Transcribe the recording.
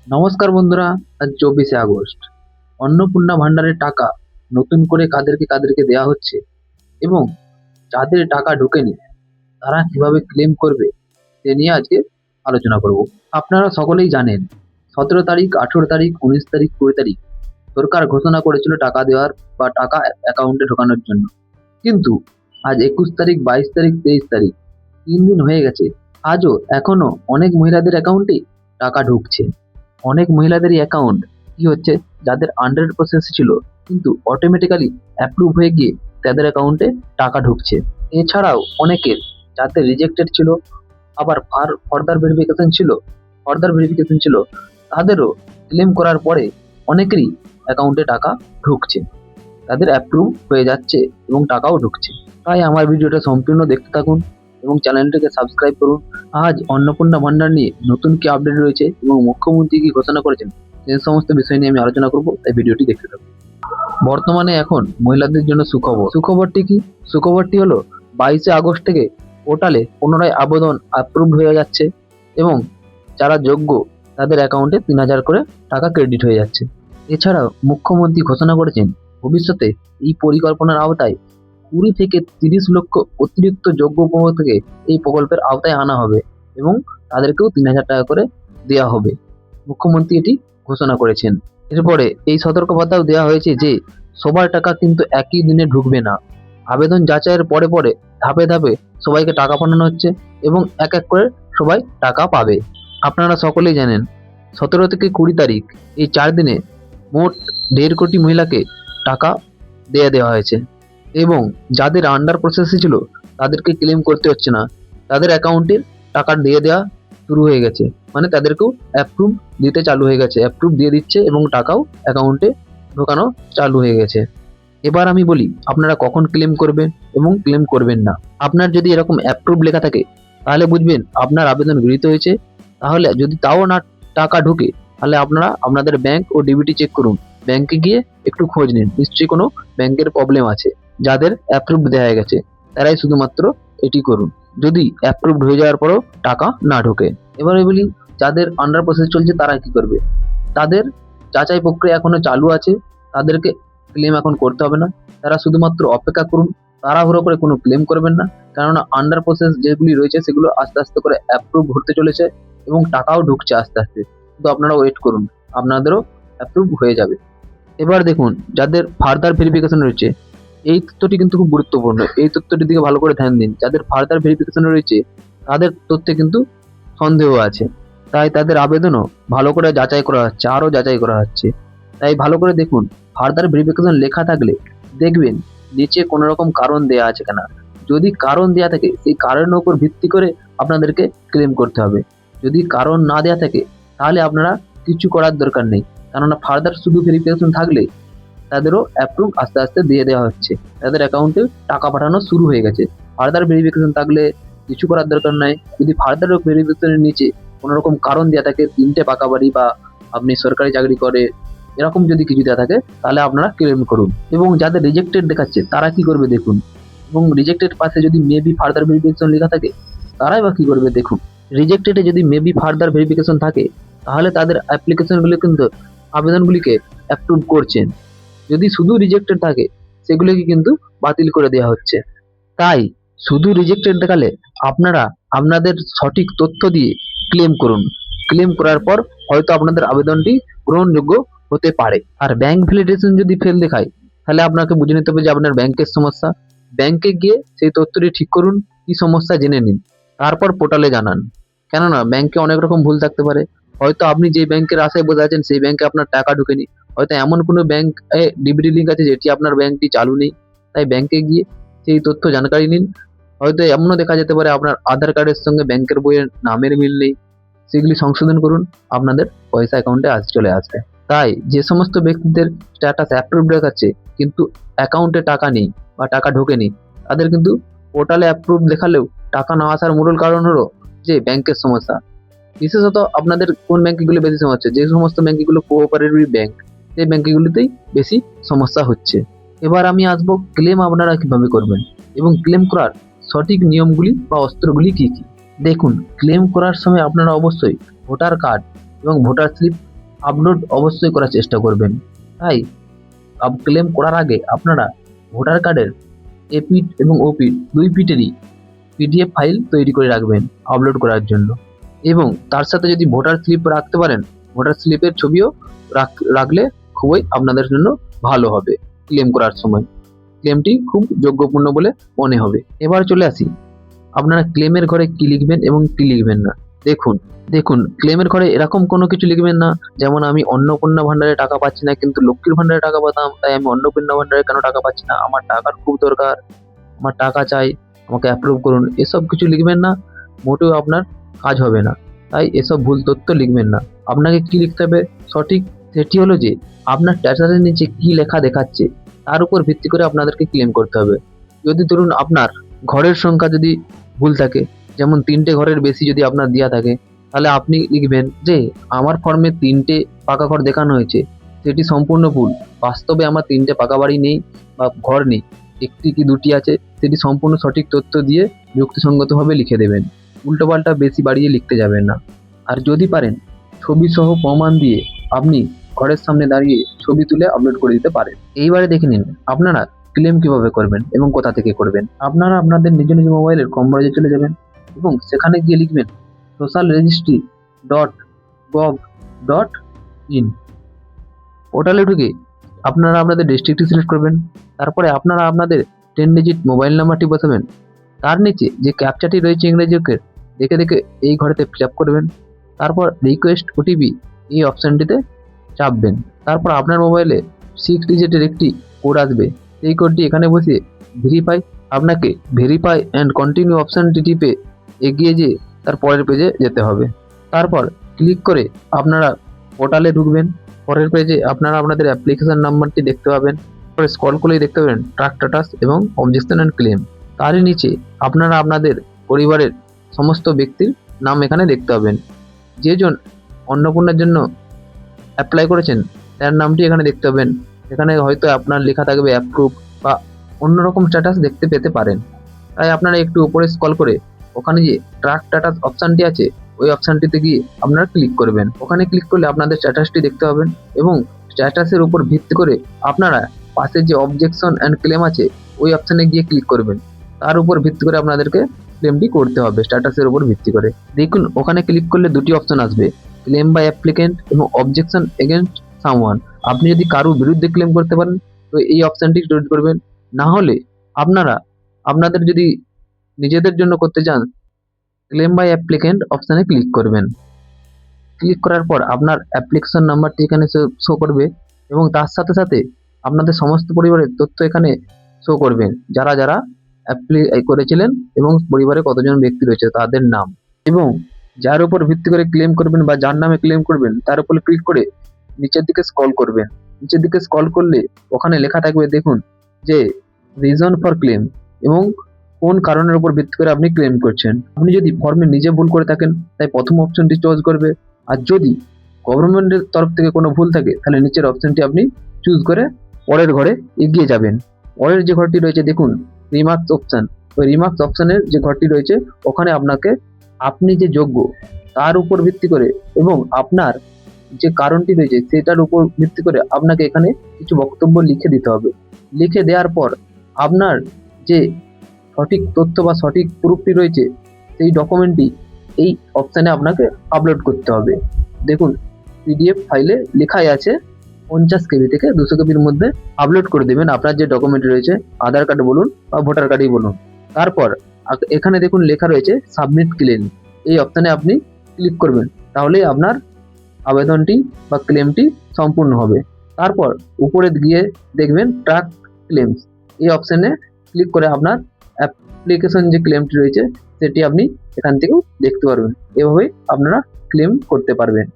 নমস্কার বন্ধুরা। আজ 24শে আগস্ট। অন্নপূর্ণা ভান্ডারের টাকা নতুন করে কাদেরকে কাদেরকে দেওয়া হচ্ছে এবং যাদের টাকা ঢোকেনি তারা কিভাবে ক্লেম করবে সে নিয়ে আজকে আলোচনা করব। আপনারা সকলেই জানেন 17 তারিখ, 18 তারিখ, 19 তারিখ, 20 তারিখ সরকার ঘোষণা করেছিল টাকা দেওয়ার বা টাকা অ্যাকাউন্টে ঢোকানোর জন্য। কিন্তু আজ 21 তারিখ, 22 তারিখ, 23 তারিখ 3 দিন হয়ে গেছে, আজও এখনো অনেক মহিলাদের অ্যাকাউন্টে টাকা ঢুকছে। অনেক মহিলাদেরই অ্যাকাউন্ট কি হচ্ছে, যাদের আন্ডার প্রসেস ছিল কিন্তু অটোমেটিক্যালি অ্যাপ্রুভ হয়ে গিয়ে তাদের অ্যাকাউন্টে টাকা ঢুকছে। এছাড়াও অনেকের যাদের রিজেক্টেড ছিল, আবার ফার্দার ভেরিফিকেশন ছিল তাদেরও ক্লেম করার পরে অনেকেরই অ্যাকাউন্টে টাকা ঢুকছে, তাদের অ্যাপ্রুভ হয়ে যাচ্ছে এবং টাকাও ঢুকছে। তাই আমার ভিডিওটা সম্পূর্ণ দেখতে থাকুন এবং চ্যানেলটিকে সাবস্ক্রাইব করুন। আজ অন্নপূর্ণা ভান্ডার নিয়ে নতুন কি আপডেট রয়েছে এবং মুখ্যমন্ত্রী কি ঘোষণা করেছেন সেই সমস্ত বিষয় নিয়ে আমি আলোচনা করব, তাই ভিডিওটি দেখতে থাকুন। বর্তমানে এখন মহিলাদের জন্য সুখবরটি কি? সুখবরটি হলো 22শে আগস্ট থেকে পোর্টালে পুনরায় আবেদন অ্যাপ্রুভ হয়ে যাচ্ছে এবং যারা যোগ্য তাদের অ্যাকাউন্টে 3,000 করে টাকা ক্রেডিট হয়ে যাচ্ছে। এছাড়াও মুখ্যমন্ত্রী ঘোষণা করেছেন ভবিষ্যতে এই পরিকল্পনার আওতায় 20 থেকে 30 লক্ষ অতিরিক্ত যোগ্য উপভোক্তাকে এই প্রকল্পের আওতায় আনা হবে এবং তাদেরকেও 3,000 টাকা করে দেওয়া হবে। মুখ্যমন্ত্রী এটি ঘোষণা করেছেন। এরপরে এই সতর্কবার্তাও দেওয়া হয়েছে যে সবার টাকা কিন্তু একই দিনে ঢুকবে না। আবেদন যাচাইয়ের পরে পরে ধাপে ধাপে সবাইকে টাকা পাঠানো হচ্ছে এবং এক এক করে সবাই টাকা পাবে। আপনারা সকলেই জানেন 17 থেকে 20 তারিখ এই 4 দিনে মোট 1.5 কোটি মহিলাকে টাকা দেওয়া হয়েছে এবং যাদের আন্ডার প্রসেসে ছিল তাদেরকে ক্লেম করতে হচ্ছে না, তাদের অ্যাকাউন্টে টাকা দিয়ে দেওয়া শুরু হয়ে গেছে, মানে তাদেরকেও অ্যাপ্রুভ দিতে চালু হয়ে গেছে, অ্যাপ্রুভ দিয়ে দিচ্ছে এবং টাকাও অ্যাকাউন্টে ঢোকানো চালু হয়ে গেছে। এবার আমি বলি আপনারা কখন ক্লেম করবেন এবং ক্লেম করবেন না। আপনার যদি এরকম অ্যাপ্রুভ লেখা থাকে তাহলে বুঝবেন আপনার আবেদন গৃহীত হয়েছে। তাহলে যদি তাও না টাকা ঢোকে তাহলে আপনারা আপনাদের ব্যাংক ও ডিবিটি চেক করুন, ব্যাংকে গিয়ে একটু খোঁজ নিন, নিশ্চয়ই কোনো ব্যাংকের প্রবলেম আছে। যাদের অ্যাপ্রুভ দেওয়া হয়ে গেছে তারাই শুধুমাত্র এটি করুন, যদি অ্যাপ্রুভড হয়ে যাওয়ার পরও টাকা না ঢোকে। এবারে বলি যাদের আন্ডার প্রসেস চলছে তারা কি করবে। তাদের যাচাই প্রক্রিয়া এখনো চালু আছে, তাদেরকে ক্লেম এখন করতে হবে না, তারা শুধুমাত্র অপেক্ষা করুন। তাড়াহুড়ো করে কোনো ক্লেম করবেন না, কেননা আন্ডার প্রসেস যেগুলি রয়েছে সেগুলো আস্তে আস্তে করে অ্যাপ্রুভ হতে চলেছে এবং টাকাও ঢুকছে আস্তে আস্তে। কিন্তু আপনারা ওয়েট করুন, আপনাদেরও অ্যাপ্রুভ হয়ে যাবে। এবার দেখুন যাদের ফার্দার ভেরিফিকেশন রয়েছে, এই তথ্যটি কিন্তু খুব গুরুত্বপূর্ণ, এই তথ্যটির দিকে ভালো করে ধ্যান দিন। যাদের ফার্দার ভেরিফিকেশন রয়েছে তাদের তথ্যে কিন্তু সন্দেহ আছে, তাই তাদের আবেদনও ভালো করে যাচাই করা হচ্ছে, আরও যাচাই করা হচ্ছে। তাই ভালো করে দেখুন, ফার্দার ভেরিফিকেশন লেখা থাকলে দেখবেন নিচে কোনো রকম কারণ দেওয়া আছে কিনা। যদি কারণ দেওয়া থাকে সেই কারণের উপর ভিত্তি করে আপনাদেরকে ক্লেম করতে হবে। যদি কারণ না দেওয়া থাকে তাহলে আপনারা কিছু করার দরকার নেই, কেননা ফার্দার শুধু ভেরিফিকেশন থাকলে তাদেরও অ্যাপ্রুভ আস্তে আস্তে দিয়ে দেওয়া হচ্ছে, তাদের অ্যাকাউন্টে টাকা পাঠানো শুরু হয়ে গেছে। ফার্দার ভেরিফিকেশন থাকলে কিছু করার দরকার নাই। যদি ফার্দার ভেরিফিকেশনের নিচে কোনো রকম কারণ দেওয়া থাকে, 3টে পাকা বাড়ি বা আপনি সরকারি চাকরি করে, এরকম যদি কিছু দেওয়া থাকে তাহলে আপনারা ক্লেম করুন। এবং যাদের রিজেক্টেড দেখাচ্ছে তারা কি করবে দেখুন, এবং রিজেক্টেড পাশে যদি মেবি ফার্দার ভেরিফিকেশন লেখা থাকে তারাই বা কি করবে দেখুন। রিজেক্টেডে যদি মেবি ফার্দার ভেরিফিকেশন থাকে তাহলে তাদের অ্যাপ্লিকেশনগুলো কিন্তু আবেদনগুলিকে অ্যাপ্রুভ করছেন। যদি শুধু রিজেক্টেড থাকে সেগুলোকে কিন্তু বাতিল করে দেওয়া হচ্ছে। তাই শুধু রিজেক্টেড দেখালে আপনারা আপনাদের সঠিক তথ্য দিয়ে ক্লেম করুন। ক্লেম করার পর হয়তো আপনাদের আবেদনটি গ্রহণযোগ্য হতে পারে। আর ব্যাংক ভ্যালিডেশন যদি ফেল দেখায় তাহলে আপনাকে বুঝে নিতে হবে যে আপনার ব্যাংকের সমস্যা। ব্যাংকে গিয়ে সেই তথ্যটি ঠিক করুন, কি সমস্যা জেনে নিন, তারপর পোর্টালে জানান। কেননা ব্যাংকে অনেক রকম ভুল থাকতে পারে। হয়তো আপনি যে ব্যাংকের আশায় বসে আছেন সেই ব্যাংকে আপনার টাকা ঢোকেনি, হয়তো এমন কোনো ব্যাংক ডিবিটি লিঙ্ক আছে যেটি আপনার ব্যাংকটি চালু নেই। তাই ব্যাংকে গিয়ে সেই তথ্য জানকারি নিন। হয়তো এমনও দেখা যেতে পারে আপনার আধার কার্ডের সঙ্গে ব্যাংকের বইয়ের নামের মিল নেই, সেগুলি সংশোধন করুন, আপনাদের পয়সা অ্যাকাউন্টে চলে আসবে। তাই যে সমস্ত ব্যক্তিদের স্ট্যাটাস অ্যাপ্রুভ দেখাচ্ছে কিন্তু অ্যাকাউন্টে টাকা নেই বা টাকা ঢোকেনি, তাদের কিন্তু পোর্টালে অ্যাপ্রুভ দেখালেও টাকা না আসার মূল কারণ হলো যে ব্যাংকের সমস্যা। বিশেষত আপনাদের কোন ব্যাংকগুলো বেশি সমস্যা, যে সমস্ত ব্যাংকগুলো কোঅপারেটিভ ব্যাংক সেই ব্যাংকগুলিতেই বেশি সমস্যা হচ্ছে। এবার আমি আসবো ক্লেম আপনারা কিভাবে করবেন এবং ক্লেম করার সঠিক নিয়মগুলি বা অস্ত্রগুলি কি কি। দেখুন, ক্লেম করার সময় আপনারা অবশ্যই ভোটার কার্ড এবং ভোটার স্লিপ আপলোড অবশ্যই করার চেষ্টা করবেন। তাই ক্লেম করার আগে আপনারা ভোটার কার্ডের এপিঠ এবং ওপিঠ দুই পিঠেরই পিডিএফ ফাইল তৈরি করে রাখবেন আপলোড করার জন্য, এবং তার সাথে যদি ভোটার স্লিপ রাখতে পারেন, ভোটার স্লিপের ছবিও রাখলে খুবই আপনাদের জন্য ভালো হবে। ক্লেম করার সময় ক্লেমটি খুব যোগ্যপূর্ণ বলে মনে হবে। এবার চলে আসি আপনারা ক্লেমের ঘরে কি লিখবেন এবং কি লিখবেন না। দেখুন ক্লেমের ঘরে এরকম কোনো কিছু লিখবেন না যেমন আমি অন্নপূর্ণা ভান্ডারে টাকা পাচ্ছি না কিন্তু লক্ষ্মীর ভান্ডারে টাকা পেতাম, তাই আমি অন্নপূর্ণা ভান্ডারে কেন টাকা পাচ্ছি না, আমার টাকার খুব দরকার, আমার টাকা চাই, আমাকে অ্যাপ্রুভ করুন, এসব কিছু লিখবেন না। মোটেও আপনার কাজ হবে না। তাই এসব ভুল তথ্য লিখবেন না। আপনাকে কি লিখতে হবে সঠিক, সেটি হলো যে আপনার স্ট্যাটাসের নিচে কি লেখা দেখাচ্ছে তার উপর ভিত্তি করে আপনাদেরকে ক্লেম করতে হবে। যদি ধরুন আপনার ঘরের সংখ্যা যদি ভুল থাকে, যেমন 3টে ঘরের বেশি যদি আপনার দেওয়া থাকে, তাহলে আপনি লিখবেন যে আমার ফর্মে 3টে পাকা ঘর দেখানো হয়েছে, সেটি সম্পূর্ণ ভুল। বাস্তবে আমার 3টে পাকা বাড়ি নেই বা ঘর নেই, 1টি কি 2টি আছে, সেটি সম্পূর্ণ সঠিক তথ্য দিয়ে যুক্তিসঙ্গতভাবে লিখে দেবেন। উল্টোপাল্টা বেশি বাড়িয়ে লিখতে যাবেন না। আর যদি পারেন ছবি সহ প্রমাণ দিয়ে আপনি ঘরের সামনে দাঁড়িয়ে ছবি তুলে আপলোড করে দিতে পারেন। এইবারে দেখে নিন আপনারা ক্লেম কিভাবে করবেন এবং কোথা থেকে করবেন। আপনারা আপনাদের নিজ নিজ মোবাইলের ক্রোম ব্রাউজারে চলে যাবেন এবং সেখানে গিয়ে লিখবেন socialregistry.gov.in। পোর্টালে ঢুকে আপনারা আপনাদের ডিস্ট্রিক্টটি সিলেক্ট করবেন। তারপরে আপনারা আপনাদের 10 ডিজিট মোবাইল নাম্বারটি বসাবেন। তার নিচে যে ক্যাপচাটি রয়েছে ইংরেজি অক্ষর দেখে দেখে এই ঘরেতে ফিল আপ করবেন। তারপর রিকোয়েস্ট ওটিপি এই অপশানটিতে চাপবেন। তারপর আপনার মোবাইলে 6 ডিজিটের একটি কোড আসবে, সেই কোডটি এখানে বসিয়ে আপনাকে ভেরিফাই অ্যান্ড কন্টিনিউ অপশানটি টিপে এগিয়ে যেয়ে তার পরের পেজে যেতে হবে। তারপর ক্লিক করে আপনারা পোর্টালে ঢুকবেন। পরের পেজে আপনারা আপনাদের অ্যাপ্লিকেশন নাম্বারটি দেখতে পাবেন। পরে স্ক্রল করলেই দেখতে পাবেন ট্র্যাক স্ট্যাটাস এবং অবজেকশন অ্যান্ড ক্লেম। তারই নিচে আপনারা আপনাদের পরিবারের সমস্ত ব্যক্তির নাম এখানে দেখতে পাবেন। যেজন অন্নপূর্ণার জন্য অ্যাপ্লাই করেছেন তার নামটি এখানে দেখতে পাবেন। এখানে হয়তো আপনার লেখা থাকবে অ্যাপ্রুভ বা অন্যরকম স্ট্যাটাস দেখতে পেতে পারেন। তাই আপনারা একটু উপরে স্ক্রল করে ওখানে যে ট্র্যাক স্ট্যাটাস অপশানটি আছে ওই অপশানটিতে গিয়ে আপনারা ক্লিক করবেন। ওখানে ক্লিক করলে আপনাদের স্ট্যাটাসটি দেখতে পাবেন এবং স্ট্যাটাসের উপর ভিত্তি করে আপনারা পাশে যে অবজেকশন অ্যান্ড ক্লেম আছে ওই অপশানে গিয়ে ক্লিক করবেন। তার উপর ভিত্তি করে আপনাদেরকে ক্লেমটি করতে হবে স্ট্যাটাসের উপর ভিত্তি করে। দেখুন ওখানে ক্লিক করলে দুটি অপশন আসবে, ক্লেম বাই অ্যাপ্লিকেন্ট এবং অবজেকশন এগেনস্ট সামওয়ান। আপনি যদি কারোর বিরুদ্ধে ক্লেম করতে পারেন তো এই অপশানটি চুজ করবেন, না হলে আপনারা আপনাদের যদি নিজেদের জন্য করতে চান ক্লেম বাই অ্যাপ্লিকেন্ট অপশানে ক্লিক করবেন। ক্লিক করার পর আপনার অ্যাপ্লিকেশন নাম্বারটি এখানে শো করবে এবং তার সাথে সাথে আপনাদের সমস্ত পরিবারের তথ্য এখানে শো করবেন, যারা যারা অ্যাপ্লাই করেছিলেন এবং পরিবারে কতজন ব্যক্তি রয়েছে তাদের নাম, এবং যার উপর ভিত্তি করে ক্লেম করবেন বা যার নামে ক্লেম করবেন তার উপর ক্লিক করে নিচের দিকে স্ক্রল করবেন। নিচের দিকে স্ক্রল করলে ওখানে লেখা থাকবে দেখুন যে রিজন ফর ক্লেম এবং কোন কারণের উপর ভিত্তি করে আপনি ক্লেম করছেন। আপনি যদি ফর্মে নিজে ভুল করে থাকেন তাই প্রথম অপশনটি চুজ করবে, আর যদি গভর্নমেন্টের তরফ থেকে কোনো ভুল থাকে তাহলে নিচের অপশনটি আপনি চুজ করে পরের ঘরে এগিয়ে যাবেন। পরের যে ঘরটি রয়েছে দেখুন রিমার্কস অপশন, ওই রিমার্কস অপশনের যে ঘরটি রয়েছে ওখানে আপনাকে আপনি যে যোগ্য তার উপর ভিত্তি করে এবং আপনার যে কারণটি রয়েছে সেটার উপর ভিত্তি করে আপনাকে এখানে কিছু বক্তব্য লিখে দিতে হবে। লিখে দেওয়ার পর আপনার যে সঠিক তথ্য বা সঠিক প্রুফটি রয়েছে সেই ডকুমেন্টটি এই অপশানে আপনাকে আপলোড করতে হবে। দেখুন পিডিএফ ফাইলে লেখাই আছে 50 কেবি থেকে 200 কেবির মধ্যে আপলোড করে দেবেন আপনার যে ডকুমেন্ট রয়েছে, আধার কার্ড বলুন বা ভোটার কার্ডই বলুন। তারপর এখানে দেখুন লেখা রয়েছে সাবমিট ক্লেম, এই অপশানে আপনি ক্লিক করবেন, তাহলেই আপনার আবেদনটি বা ক্লেমটি সম্পূর্ণ হবে। তারপর উপরে গিয়ে দেখবেন ট্র্যাক ক্লেমস, এই অপশানে ক্লিক করে আপনার অ্যাপ্লিকেশন যে ক্লেমটি রয়েছে সেটি আপনি এখান থেকেও দেখতে পারবেন। এভাবেই আপনারা ক্লেম করতে পারবেন।